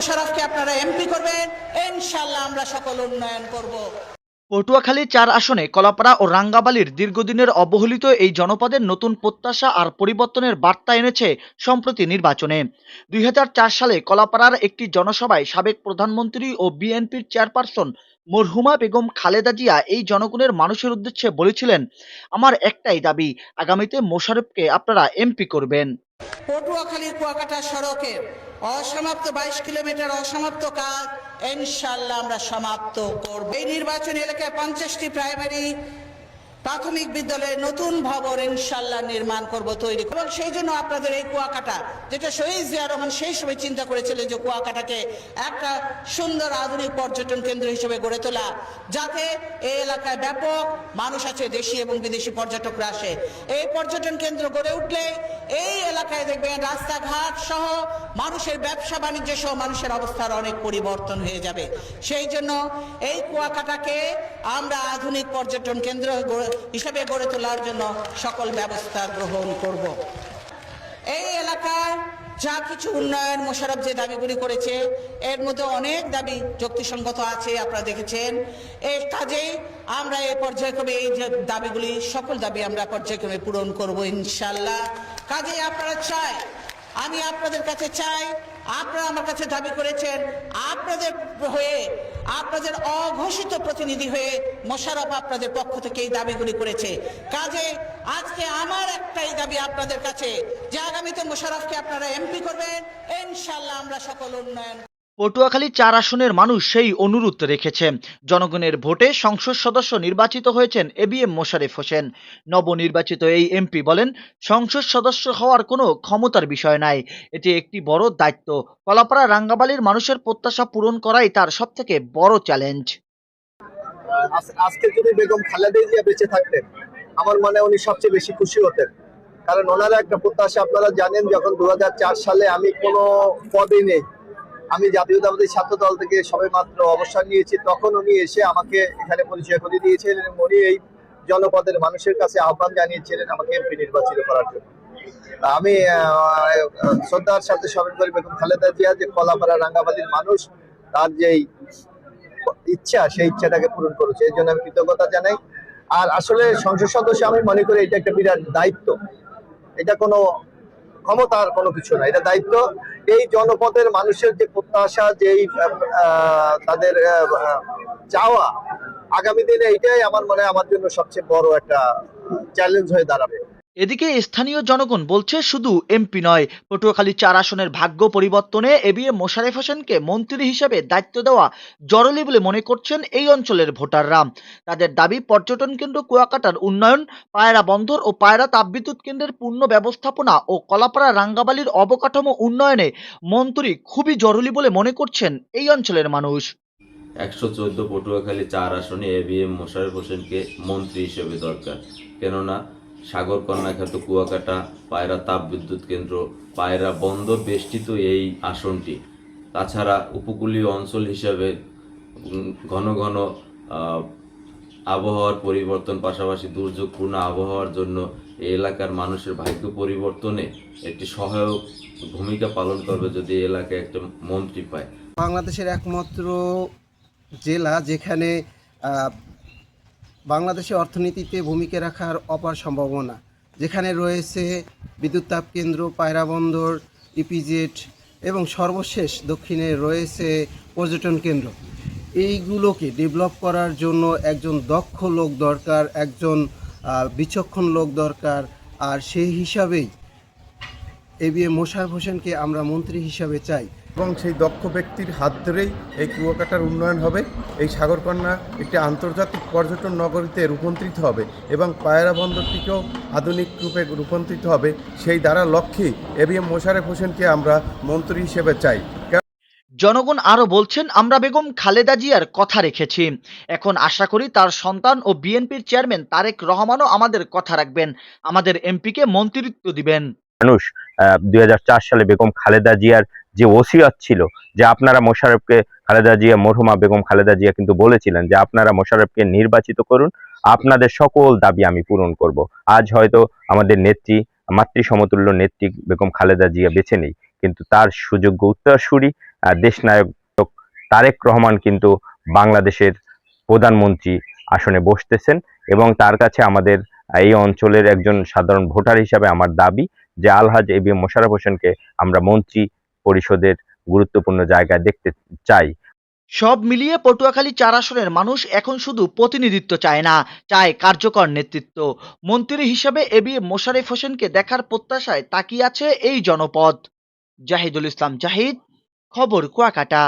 মোশাররফকে আপনারা এমপি করবেন, ইনশাআল্লাহ আমরা সকল উন্নয়ন করব। পটুয়াখালী ৪ আসনে কলাপাড়া ও রাঙ্গাবালির দীর্ঘদিনের অবহেলিত এই জনপদের নতুন প্রত্যাশা আর পরিবর্তনের বার্তা এনেছে সম্প্রতি নির্বাচনে। ২০০৪ সালে কলাপাড়ার একটি জনসভায় সাবেক প্রধানমন্ত্রী ও বিএনপির চেয়ারপারসন মরহুমা বেগম খালেদা জিয়া এই জনগণের মানুষের উদ্দেশ্যে বলেছিলেন, আমার একটাই দাবি, আগামীতে মোশাররফকে আপনারা এমপি করবেন। পটুয়াখালী কুয়াকাটা সড়কের অসমাপ্ত ২২ কিলোমিটার অসমাপ্ত কাজ ইনশাআল্লাহ আমরা সমাপ্ত করব। এই নির্বাচনী এলাকায় ৫০টি প্রাইমারি প্রাথমিক বিদ্যালয়ে নতুন ভবন ইনশাআল্লাহ নির্মাণ করব, তৈরি করব। এবং সেই জন্য আপনাদের এই কুয়াকাটা, যেটা শহীদ জিয়া রহমান সেই সময় চিন্তা করেছিলেন যে কুয়াকাটাকে একটা সুন্দর আধুনিক পর্যটন কেন্দ্র হিসেবে গড়ে তোলা, যাতে এই এলাকায় ব্যাপক মানুষ আছে, দেশি এবং বিদেশি পর্যটকরা আসে। এই পর্যটন কেন্দ্র গড়ে উঠলে এই এলাকায় দেখবেন রাস্তাঘাট সহ মানুষের ব্যবসা বাণিজ্য সহ মানুষের অবস্থার অনেক পরিবর্তন হয়ে যাবে। সেই জন্য এই কুয়াকাটাকে আমরা আধুনিক পর্যটন কেন্দ্র হিসেবে গড়ে তোলার জন্য সকল ব্যবস্থা গ্রহণ করব। এই এলাকায় যা কিছু উন্নয়ন মোশাররফ যে দাবিগুলি করেছে, এর মধ্যে অনেক দাবি যুক্তিসঙ্গত আছে, আপনারা দেখেছেন। এই কাজেই আমরা এই পর্যায়ক্রমে এই যে দাবিগুলি, সকল দাবি আমরা পর্যায়ক্রমে পূরণ করব ইনশাআল্লাহ। কাজেই আপনারা চাই, আমি আপনাদের কাছে চাই, আপনারা আমার কাছে দাবি করেছেন, আপনাদের হয়ে, আপনাদের অঘোষিত প্রতিনিধি হয়ে মোশাররফ আপনাদের পক্ষ থেকে এই দাবিগুলি করেছে। কাজে আজকে আমার একটাই দাবি আপনাদের কাছে, যে আগামীতে মোশাররফকে আপনারা এমপি করবেন, ইনশাআল্লাহ আমরা সকল উন্নয়ন। পটুয়াখালী ৪ আসনের মানুষ সেই অনুরোধ রেখেছে। জনগণের ভোটে সংসদ সদস্য নির্বাচিত হয়েছেন এবিএম মোশাররফ হোসেন। নবনির্বাচিত এই এমপি বলেন, সংসদ সদস্য হওয়ার কোনো ক্ষমতার বিষয় নাই, এটি একটি বড় দায়িত্ব। কলাপাড়া রাঙ্গাবালির মানুষের প্রত্যাশা পূরণ করাই তার সবথেকে বড় চ্যালেঞ্জ। আজকে যদি বেগম খালেদা জিয়া বেঁচে থাকতেন, আমার মনে উনি সবচেয়ে বেশি খুশি হতেন। কারণ ওনারা একটা প্রত্যাশা, আপনারা জানেন, যখন ২০০৪ সালে আমি কোনো পদে নেই, আমি জাতীয়তাবাদী ছাত্র দল থেকে সবেমাত্র অবসর নিয়েছি, তখন উনি এসে আমাকে এখানে পরিচয় করে দিয়েছিলেন এবং উনি এই জনপদের মানুষের কাছে আহ্বান জানিয়েছিলেন আমাকে এমপি নির্বাচিত করার জন্য। আমি শ্রদ্ধার সাথে স্মরণ করি বেগম খালেদা জিয়া, যে কলাপাড়া রাঙ্গাবালির মানুষ তার যেই ইচ্ছা, সেই ইচ্ছাটাকে পূরণ করেছে, এই জন্য আমি কৃতজ্ঞতা জানাই। আর আসলে সংসদ সদস্য আমি মনে করি এটা একটা বিরাট দায়িত্ব, এটা কোনো ক্ষমতার কোনো কিছু না, এটা দায়িত্ব। এই জনপদের মানুষের যে প্রত্যাশা, যেই তাদের চাওয়া, আগামী দিনে এইটাই আমার মনে হয় আমার জন্য সবচেয়ে বড় একটা চ্যালেঞ্জ হয়ে দাঁড়াবে। এদিকে স্থানীয় জনগণ বলছে, শুধু এমপি নয়, পটুয়াখালী ৪ আসনের ভাগ্য পরিবর্তনে এবিএম মোশাররফ হোসেনকে মন্ত্রী হিসেবে দায়িত্ব দেওয়া জরুরি বলে মনে করছেন এই অঞ্চলের ভোটাররা। তাদের দাবি, পর্যটন কেন্দ্র কুয়াকাটার উন্নয়ন, পায়রা বন্দর ও পায়রা তাপবিদ্যুৎ কেন্দ্রের পূর্ণ ব্যবস্থাপনা ও কলাপাড়া রাঙ্গাবালির অবকাঠামো উন্নয়নে মন্ত্রী খুবই জরুরি বলে মনে করছেন এই অঞ্চলের মানুষ। ১১৪ পটুয়াখালী ৪ আসনে এবিএম মোশাররফ হোসেনকে মন্ত্রী হিসেবে দরকার। কেননা সাগরকন্যা খ্যাত কুয়াকাটা, পায়রা তাপবিদ্যুৎ কেন্দ্র, পায়রা বন্দর বেষ্টিত এই আসনটি। তাছাড়া উপকূলীয় অঞ্চল হিসাবে ঘন ঘন আবহাওয়ার পরিবর্তন, পাশাপাশি দুর্যোগপূর্ণ আবহাওয়ার জন্য এই এলাকার মানুষের ভাগ্য পরিবর্তনে একটি সহায়ক ভূমিকা পালন করবে যদি এই এলাকায় একটা মন্ত্রী পায়। বাংলাদেশের একমাত্র জেলা যেখানে বাংলাদেশের অর্থনীতিতে ভূমিকা রাখার অপার সম্ভাবনা, যেখানে রয়েছে বিদ্যুৎ তাপ কেন্দ্র, পায়রা বন্দর, ইপিজেড এবং সর্বশেষ দক্ষিণে রয়েছে পর্যটন কেন্দ্র। এইগুলোকে ডেভেলপ করার জন্য একজন দক্ষ লোক দরকার, একজন বিচক্ষণ লোক দরকার। আর সেই হিসাবেই এবিএম মোশাররফ হোসেনকে আমরা মন্ত্রী হিসাবে চাই এবং সেই দক্ষ ব্যক্তির হাত ধরেই এই কুয়াকাটার উন্নয়ন হবে। এই সাগরকন্যা একটি আন্তর্জাতিক পর্যটন নগরীতে রূপান্তরিত হবে এবং পায়রা বন্দরটিকেও আধুনিক রূপে রূপান্তরিত হবে। সেই দ্বারা লক্ষ্যে এবিএম মোশাররফ হোসেনকে আমরা মন্ত্রী হিসেবে চাই। জনগণ আরো বলছেন, আমরা বেগম খালেদা জিয়ার কথা রেখেছি, এখন আশা করি তার সন্তান ও বিএনপির চেয়ারম্যান তারেক রহমানও আমাদের কথা রাখবেন, আমাদের এমপিকে মন্ত্রিত্ব দিবেন। মানুষ ২০০৪ সালে বেগম খালেদা জিয়ার যে ওসিয়ত ছিল, যে আপনারা মোশাররফকে, খালেদা জিয়া, মরহুমা বেগম খালেদা জিয়া কিন্তু বলেছিলেন যে আপনারা মোশাররফকে নির্বাচিত করুন, আপনাদের সকল দাবি আমি পূরণ করব। আজ হয়তো আমাদের নেত্রী, মাতৃ সমতুল্য নেত্রী বেগম খালেদা জিয়া বেঁচে নেই, কিন্তু তার সুযোগ্য উত্তরসূরি দেশনায়ক তারেক রহমান কিন্তু বাংলাদেশের প্রধানমন্ত্রী আসনে বসতেছেন এবং তার কাছে আমাদের এই অঞ্চলের একজন সাধারণ ভোটার হিসাবে আমার দাবি যে আলহাজ এবিএম মোশাররফ হোসেনকে আমরা মন্ত্রী পরিষদের গুরুত্বপূর্ণ জায়গায় দেখতে চাই। সব মিলিয়ে পটুয়াখালী 4 আসনের মানুষ এখন শুধু প্রতিনিধিত্ব চায় না, চায় কার্যকর নেতৃত্ব। মন্ত্রী হিসেবে এবিএম মোশাররফ হোসেনকে দেখার প্রত্যাশায় তাকিয়ে আছে এই জনপদ। জাহিদুল ইসলাম জাহিদ, খবর কুয়াকাটা।